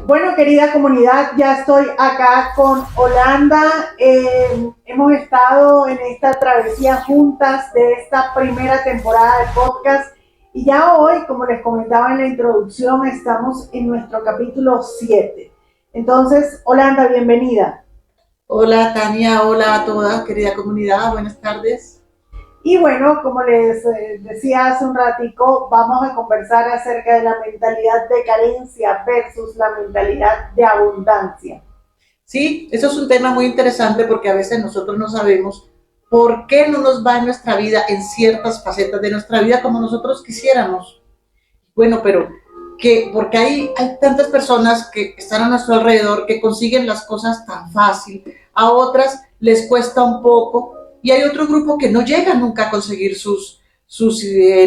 Bueno, querida comunidad, ya estoy acá con Holanda. Hemos estado en esta travesía juntas de esta primera temporada de podcast y ya hoy, como les comentaba en la introducción, estamos en nuestro capítulo 7. Entonces, Holanda, bienvenida. Hola Tania, hola a toda querida comunidad, buenas tardes. Y bueno, como les decía hace un ratico, vamos a conversar acerca de la mentalidad de carencia versus la mentalidad de abundancia. Sí, eso es un tema muy interesante porque a veces nosotros no sabemos por qué no nos va en nuestra vida, en ciertas facetas de nuestra vida como nosotros quisiéramos. Bueno, pero porque hay tantas personas que están a nuestro alrededor que consiguen las cosas tan fácil, a otras les cuesta un poco y hay otro grupo que no llega nunca a conseguir sus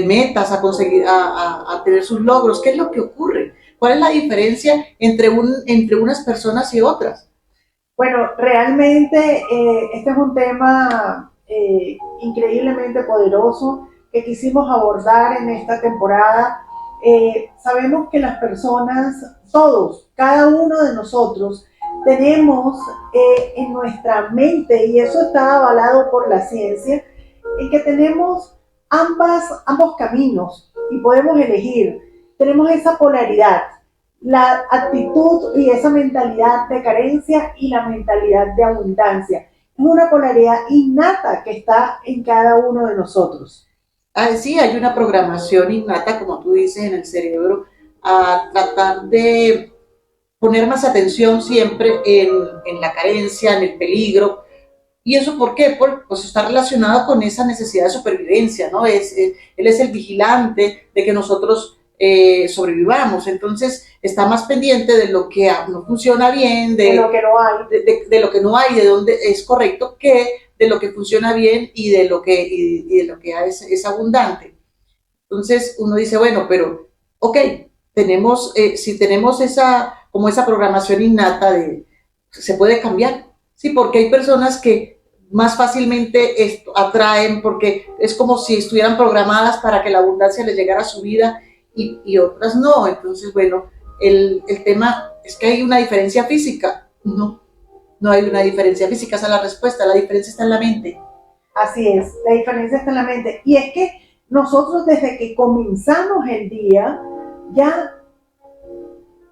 metas, a tener sus logros. ¿Qué es lo que ocurre? ¿Cuál es la diferencia entre unas personas y otras? Bueno, realmente este es un tema increíblemente poderoso que quisimos abordar en esta temporada. Sabemos que las personas, todos, cada uno de nosotros, tenemos en nuestra mente, y eso está avalado por la ciencia, en que tenemos ambos caminos y podemos elegir. Tenemos esa polaridad, la actitud y esa mentalidad de carencia y la mentalidad de abundancia. Es una polaridad innata que está en cada uno de nosotros. Sí, hay una programación innata, como tú dices, en el cerebro, a tratar de poner más atención siempre en la carencia, en el peligro. ¿Y eso por qué? Pues está relacionado con esa necesidad de supervivencia, ¿no? Él es el vigilante de que nosotros sobrevivamos, entonces está más pendiente de lo que no funciona bien, de lo que no hay, de lo que no hay, de dónde es correcto, que de lo que funciona bien y de lo que es abundante. Entonces uno dice, bueno, pero, ok, si tenemos como esa programación innata se puede cambiar, sí, porque hay personas que más fácilmente esto atraen, porque es como si estuvieran programadas para que la abundancia les llegara a su vida y otras no. Entonces, bueno, el tema es que hay una diferencia física. No, no hay una diferencia física, esa es la respuesta, la diferencia está en la mente. Así es, la diferencia está en la mente. Y es que nosotros desde que comenzamos el día ya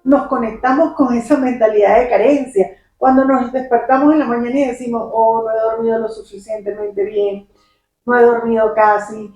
nos conectamos con esa mentalidad de carencia. Cuando nos despertamos en la mañana y decimos, oh, no he dormido lo suficientemente bien, no he dormido casi,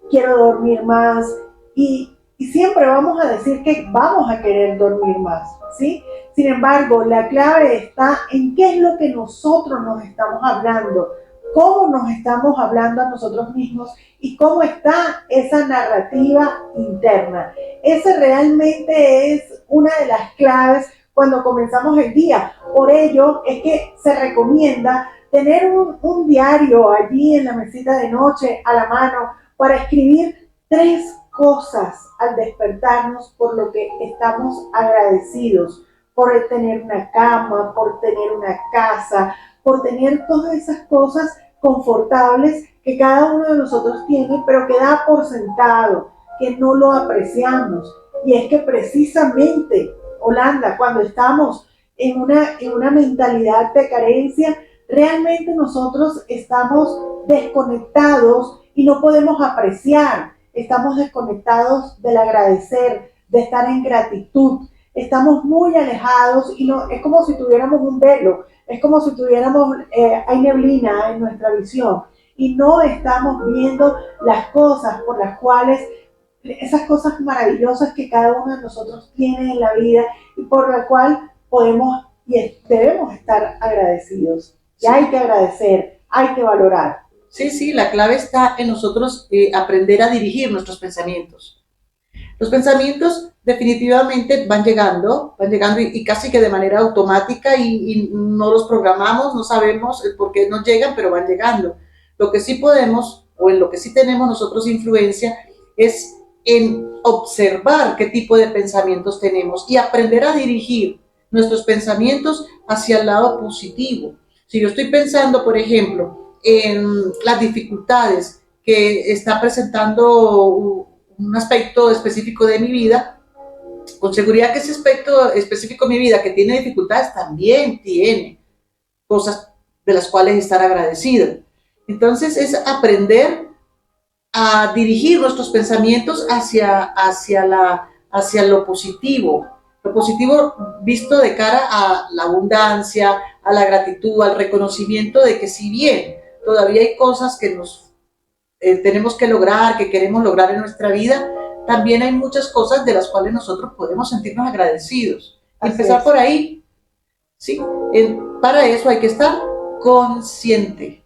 quiero dormir más, y siempre vamos a decir que vamos a querer dormir más, ¿sí? Sin embargo, la clave está en qué es lo que nosotros nos estamos hablando, cómo nos estamos hablando a nosotros mismos y cómo está esa narrativa interna. Esa realmente es una de las claves cuando comenzamos el día. Por ello es que se recomienda tener un diario allí en la mesita de noche a la mano para escribir 3 cosas al despertarnos por lo que estamos agradecidos, por tener una cama, por tener una casa, por tener todas esas cosas confortables que cada uno de nosotros tiene, pero que da por sentado, que no lo apreciamos. Y es que precisamente, Holanda, cuando estamos en una mentalidad de carencia, realmente nosotros estamos desconectados y no podemos apreciar, estamos desconectados del agradecer, de estar en gratitud, estamos muy alejados y no, es como si tuviéramos un velo, es como si tuviéramos, hay neblina en nuestra visión y no estamos viendo las cosas por las cuales, esas cosas maravillosas que cada uno de nosotros tiene en la vida y por la cual podemos y debemos estar agradecidos. Y hay que agradecer, hay que valorar. Sí, sí, la clave está en nosotros aprender a dirigir nuestros pensamientos. Los pensamientos definitivamente van llegando y casi que de manera automática y no los programamos, no sabemos el por qué nos llegan, pero van llegando. Lo que sí podemos, o en lo que sí tenemos nosotros influencia, es en observar qué tipo de pensamientos tenemos y aprender a dirigir nuestros pensamientos hacia el lado positivo. Si yo estoy pensando, por ejemplo, en las dificultades que está presentando un aspecto específico de mi vida, con seguridad que ese aspecto específico de mi vida que tiene dificultades también tiene cosas de las cuales estar agradecido. Entonces es aprender a dirigir nuestros pensamientos hacia lo positivo visto de cara a la abundancia, a la gratitud, al reconocimiento de que si bien todavía hay cosas que nos tenemos que lograr, que queremos lograr en nuestra vida, también hay muchas cosas de las cuales nosotros podemos sentirnos agradecidos. Empezar por ahí, ¿sí? Para eso hay que estar consciente,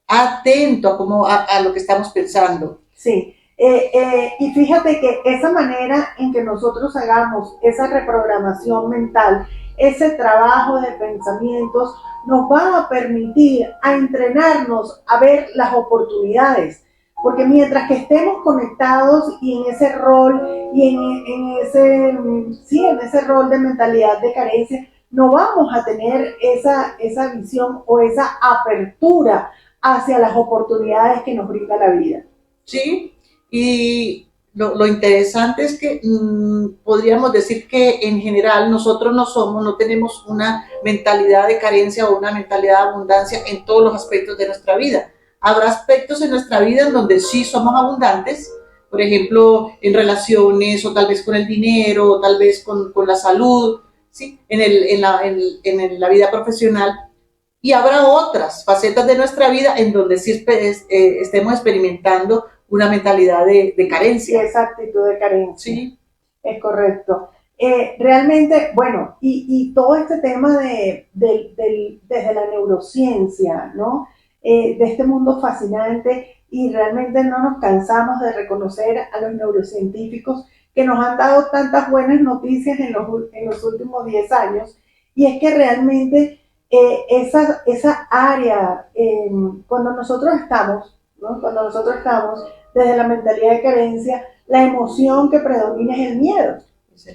atento a lo que estamos pensando. Sí, y fíjate que esa manera en que nosotros hagamos esa reprogramación mental, ese trabajo de pensamientos, nos va a permitir a entrenarnos a ver las oportunidades. Porque mientras que estemos conectados y en ese rol en ese rol de mentalidad de carencia, no vamos a tener esa visión o esa apertura hacia las oportunidades que nos brinda la vida. Sí, y lo interesante es que podríamos decir que en general nosotros no tenemos una mentalidad de carencia o una mentalidad de abundancia en todos los aspectos de nuestra vida. Habrá aspectos en nuestra vida en donde sí somos abundantes, por ejemplo, en relaciones o tal vez con el dinero, o tal vez con la salud, ¿sí? En la vida profesional. Y habrá otras facetas de nuestra vida en donde sí estemos experimentando una mentalidad de carencia. Esa actitud de carencia. Sí. Es correcto. Realmente, bueno, y todo este tema desde la neurociencia, ¿no? De este mundo fascinante, y realmente no nos cansamos de reconocer a los neurocientíficos que nos han dado tantas buenas noticias en los últimos 10 años, y es que realmente esa área, cuando nosotros estamos, ¿no? Cuando nosotros estamos desde la mentalidad de carencia, la emoción que predomina es el miedo. Es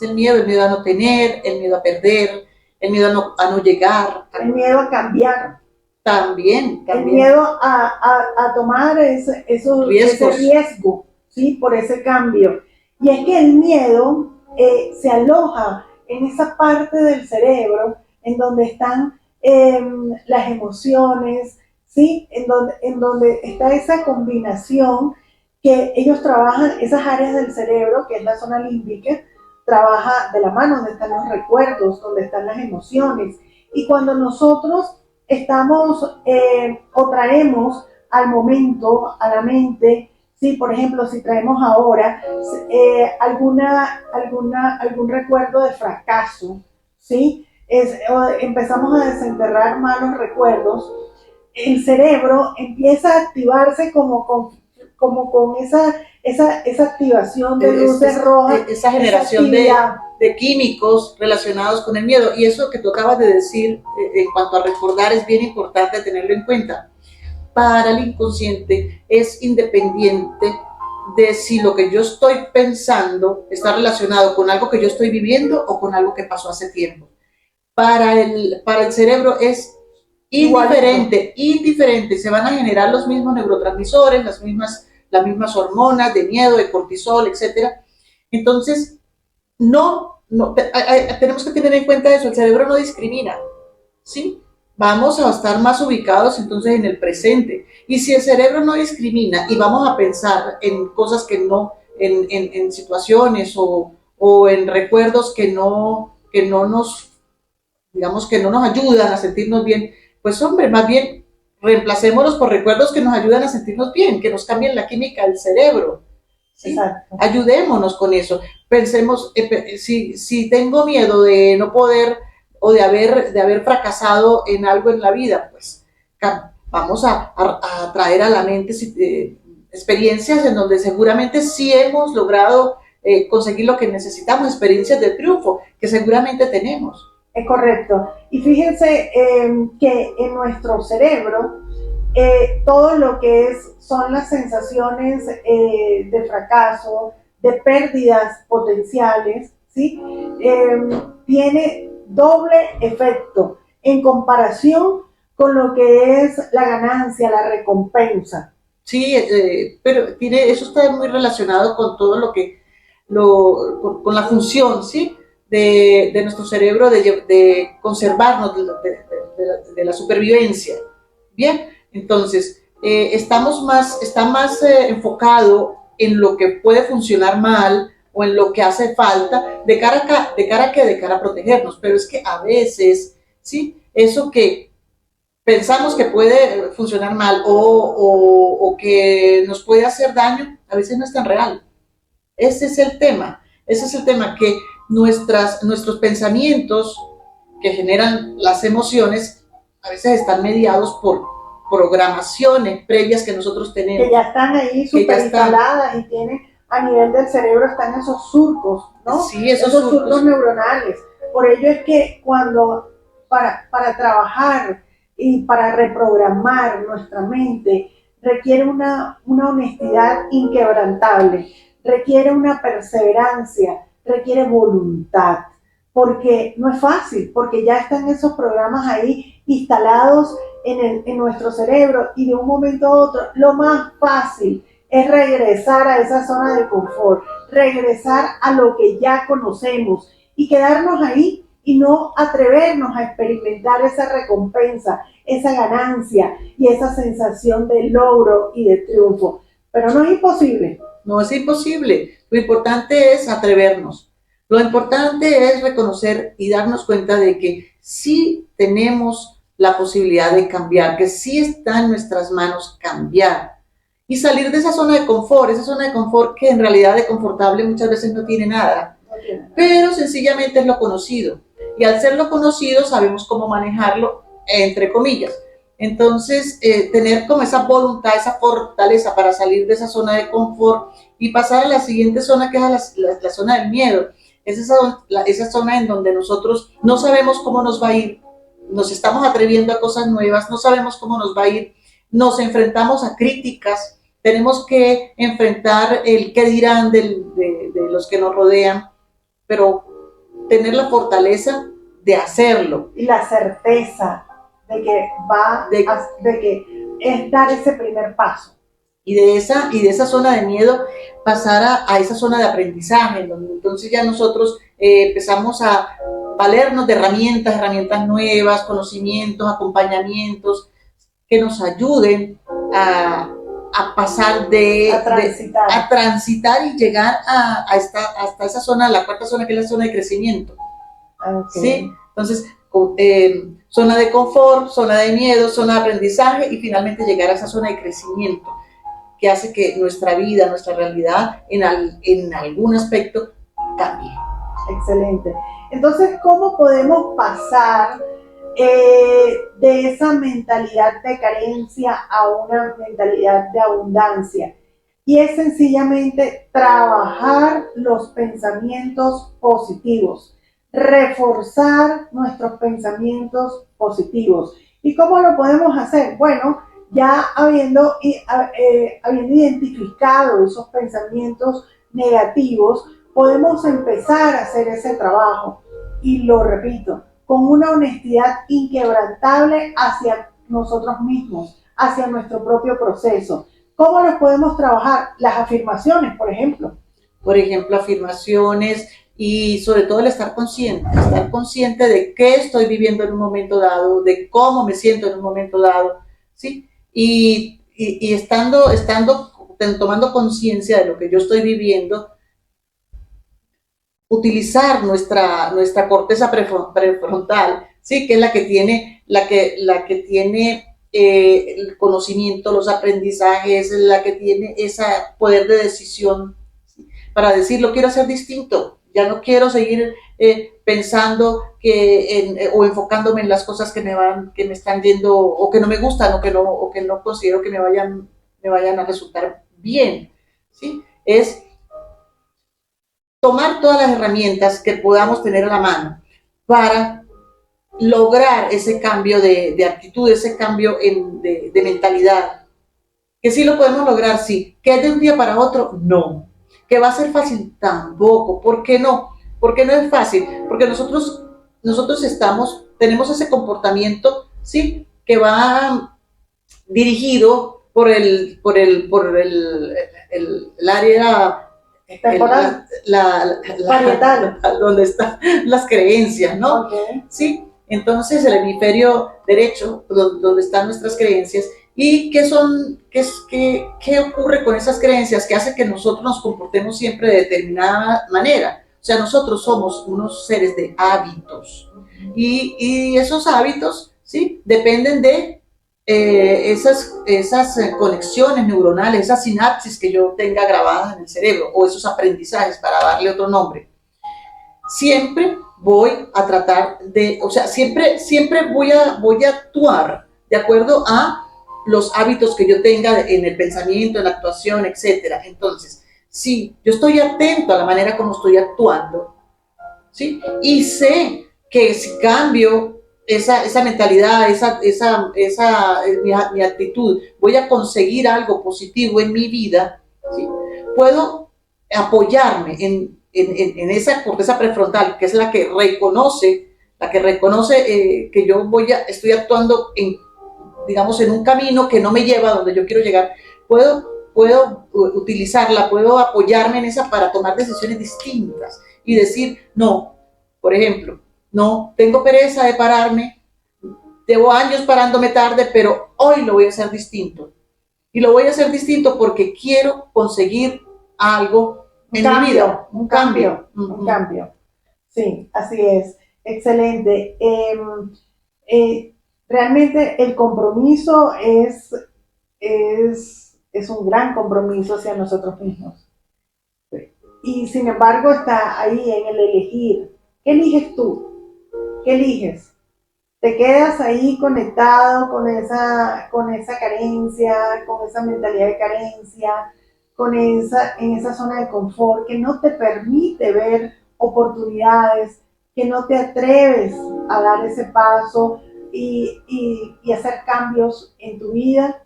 el miedo a no tener, el miedo a perder, el miedo a no llegar. El miedo a cambiar. También. El miedo a tomar ese riesgo, ¿sí? Por ese cambio. Y es que el miedo se aloja en esa parte del cerebro en donde están las emociones, ¿sí? En donde está esa combinación que ellos trabajan, esas áreas del cerebro, que es la zona límbica, trabaja de la mano donde están los recuerdos, donde están las emociones. Y cuando nosotros estamos o traemos al momento, a la mente, ¿sí? Por ejemplo, si traemos ahora algún recuerdo de fracaso, ¿sí? Empezamos a desenterrar malos recuerdos, el cerebro empieza a activarse como con esa activación de luces rojas. Esa generación de químicos relacionados con el miedo. Y eso que tú acabas de decir en cuanto a recordar es bien importante tenerlo en cuenta. Para el inconsciente es independiente de si lo que yo estoy pensando está relacionado con algo que yo estoy viviendo o con algo que pasó hace tiempo. Para el cerebro es indiferente, se van a generar los mismos neurotransmisores, las mismas hormonas de miedo, de cortisol, etcétera. Entonces, tenemos que tener en cuenta eso, el cerebro no discrimina, ¿sí? Vamos a estar más ubicados entonces en el presente. Y si el cerebro no discrimina y vamos a pensar en cosas que no, en situaciones o en recuerdos que no nos, digamos, que no nos ayudan a sentirnos bien, pues hombre, más bien reemplacémoslos por recuerdos que nos ayudan a sentirnos bien, que nos cambien la química del cerebro. ¿Sí? Exacto. Ayudémonos con eso. Pensemos, si tengo miedo de no poder o de haber fracasado en algo en la vida, pues vamos a traer a la mente experiencias en donde seguramente sí hemos logrado conseguir lo que necesitamos, experiencias de triunfo que seguramente tenemos. Es correcto. Y fíjense que en nuestro cerebro todo lo que son las sensaciones de fracaso, de pérdidas potenciales, ¿sí? Tiene doble efecto en comparación con lo que es la ganancia, la recompensa. Sí, pero eso está muy relacionado con todo lo que con la función, ¿sí? De nuestro cerebro de conservarnos de la supervivencia. Bien, entonces está más enfocado en lo que puede funcionar mal o en lo que hace falta de cara a protegernos, pero es que a veces, ¿sí? Eso que pensamos que puede funcionar mal o que nos puede hacer daño, a veces no es tan real. Ese es el tema, que nuestros pensamientos que generan las emociones a veces están mediados por programaciones previas que nosotros tenemos. Que ya están ahí súper instaladas y tienen, a nivel del cerebro están esos surcos, ¿no? Sí, esos surcos neuronales. Por ello es que cuando, para trabajar y para reprogramar nuestra mente, requiere una honestidad inquebrantable, requiere una perseverancia, requiere voluntad, porque no es fácil, porque ya están esos programas ahí instalados en nuestro cerebro, y de un momento a otro lo más fácil es regresar a esa zona de confort, regresar a lo que ya conocemos y quedarnos ahí y no atrevernos a experimentar esa recompensa, esa ganancia y esa sensación de logro y de triunfo. Pero no es imposible. No es imposible. Lo importante es atrevernos. Lo importante es reconocer y darnos cuenta de que sí tenemos la posibilidad de cambiar, que sí está en nuestras manos cambiar y salir de esa zona de confort que en realidad de confortable muchas veces no tiene nada, pero sencillamente es lo conocido, y al ser lo conocido sabemos cómo manejarlo, entre comillas. Entonces, tener como esa voluntad, esa fortaleza para salir de esa zona de confort y pasar a la siguiente zona, que es la zona del miedo. Es esa zona en donde nosotros no sabemos cómo nos va a ir, nos estamos atreviendo a cosas nuevas, no sabemos cómo nos va a ir, nos enfrentamos a críticas, tenemos que enfrentar el qué dirán de los que nos rodean, pero tener la fortaleza de hacerlo. Y la certeza de que es dar ese primer paso. Y de esa zona de miedo pasar a esa zona de aprendizaje, donde entonces ya nosotros empezamos a valernos de herramientas nuevas, conocimientos, acompañamientos que nos ayuden a pasar a transitar y llegar hasta esa zona, la cuarta zona, que es la zona de crecimiento. Okay. ¿Sí? Entonces, zona de confort, zona de miedo, zona de aprendizaje y finalmente llegar a esa zona de crecimiento, que hace que nuestra vida, nuestra realidad en algún aspecto cambie. Excelente. Entonces, ¿cómo podemos pasar de esa mentalidad de carencia a una mentalidad de abundancia? Y es sencillamente trabajar los pensamientos positivos, reforzar nuestros pensamientos positivos. ¿Y cómo lo podemos hacer? Bueno, ya habiendo identificado esos pensamientos negativos, podemos empezar a hacer ese trabajo. Y lo repito, con una honestidad inquebrantable hacia nosotros mismos, hacia nuestro propio proceso. ¿Cómo los podemos trabajar? Las afirmaciones, por ejemplo. Por ejemplo, afirmaciones, y sobre todo el estar consciente de qué estoy viviendo en un momento dado, de cómo me siento en un momento dado, ¿sí? Y tomando conciencia de lo que yo estoy viviendo, utilizar nuestra corteza prefrontal, ¿sí? Que es la que tiene el conocimiento, los aprendizajes, la que tiene ese poder de decisión, ¿sí? Para decir, lo quiero hacer distinto, ya no quiero seguir pensando o enfocándome en las cosas que me están yendo, o que no me gustan, o que no considero que me vayan a resultar bien, ¿sí? Es tomar todas las herramientas que podamos tener a la mano para lograr ese cambio de actitud, ese cambio de mentalidad. Que sí lo podemos lograr, sí. Que es de un día para otro, no. Que va a ser fácil, tampoco. ¿Por qué no? ¿Por qué no es fácil? Porque nosotros tenemos ese comportamiento, ¿sí? Que va dirigido por el área temporal, parietal, donde están las creencias, ¿no? okay. Sí, entonces el hemisferio derecho, donde están nuestras creencias, y qué ocurre con esas creencias que hace que nosotros nos comportemos siempre de determinada manera. O sea, nosotros somos unos seres de hábitos, y esos hábitos, ¿sí?, dependen de esas conexiones neuronales, esas sinapsis que yo tenga grabadas en el cerebro, o esos aprendizajes, para darle otro nombre. Siempre voy a tratar de, o sea, siempre voy a actuar de acuerdo a los hábitos que yo tenga en el pensamiento, en la actuación, etcétera. Entonces, si yo estoy atento a la manera como estoy actuando, ¿sí?, y sé que si cambio esa mentalidad, mi actitud, voy a conseguir algo positivo en mi vida, ¿sí?, puedo apoyarme en esa corteza prefrontal, que es la que reconoce que yo estoy actuando digamos, en un camino que no me lleva a donde yo quiero llegar. Puedo utilizarla, puedo apoyarme en esa para tomar decisiones distintas y decir, no, por ejemplo, no, tengo pereza de pararme, llevo años parándome tarde, pero hoy lo voy a hacer distinto. Y lo voy a hacer distinto porque quiero conseguir algo en mi vida. Un cambio. Sí, así es. Excelente. Realmente el compromiso es un gran compromiso hacia nosotros mismos. Y sin embargo está ahí en el elegir. ¿Qué eliges tú? ¿Qué eliges? ¿Te quedas ahí conectado con esa carencia, con esa mentalidad de carencia, en esa zona de confort que no te permite ver oportunidades, que no te atreves a dar ese paso y hacer cambios en tu vida?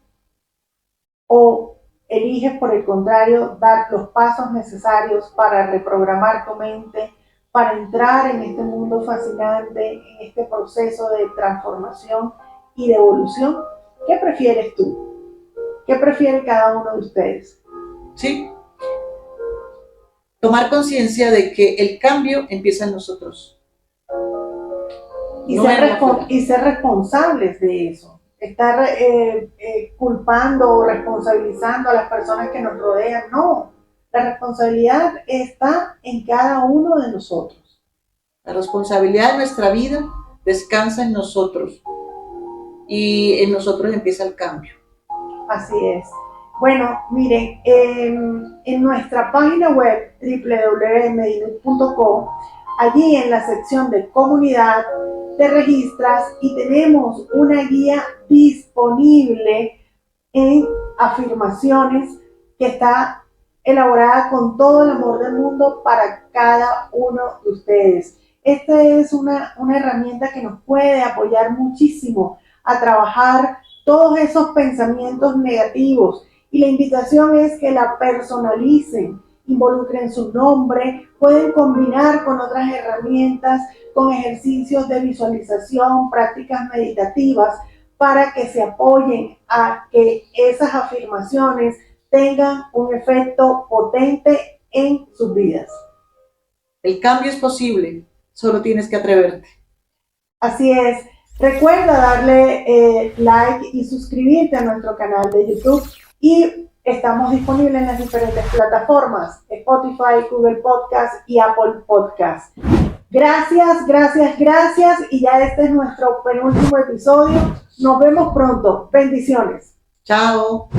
¿O eliges, por el contrario, dar los pasos necesarios para reprogramar tu mente, para entrar en este mundo fascinante, en este proceso de transformación y de evolución? ¿Qué prefieres tú? ¿Qué prefiere cada uno de ustedes? Sí, tomar conciencia de que el cambio empieza en nosotros. Y ser responsables de eso. Estar culpando o responsabilizando a las personas que nos rodean. No, la responsabilidad está en cada uno de nosotros. La responsabilidad de nuestra vida descansa en nosotros y en nosotros empieza el cambio. Así es. Bueno, miren, en nuestra página web www.medinut.co, allí en la sección de comunidad, te registras y tenemos una guía disponible en afirmaciones que está elaborada con todo el amor del mundo para cada uno de ustedes. Esta es una herramienta que nos puede apoyar muchísimo a trabajar todos esos pensamientos negativos, y la invitación es que la personalicen, involucren su nombre, pueden combinar con otras herramientas, con ejercicios de visualización, prácticas meditativas, para que se apoyen a que esas afirmaciones tengan un efecto potente en sus vidas. El cambio es posible, solo tienes que atreverte. Así es. Recuerda darle like y suscribirte a nuestro canal de YouTube, y estamos disponibles en las diferentes plataformas: Spotify, Google Podcast y Apple Podcast. Gracias, y ya este es nuestro penúltimo episodio. Nos vemos pronto. Bendiciones. Chao.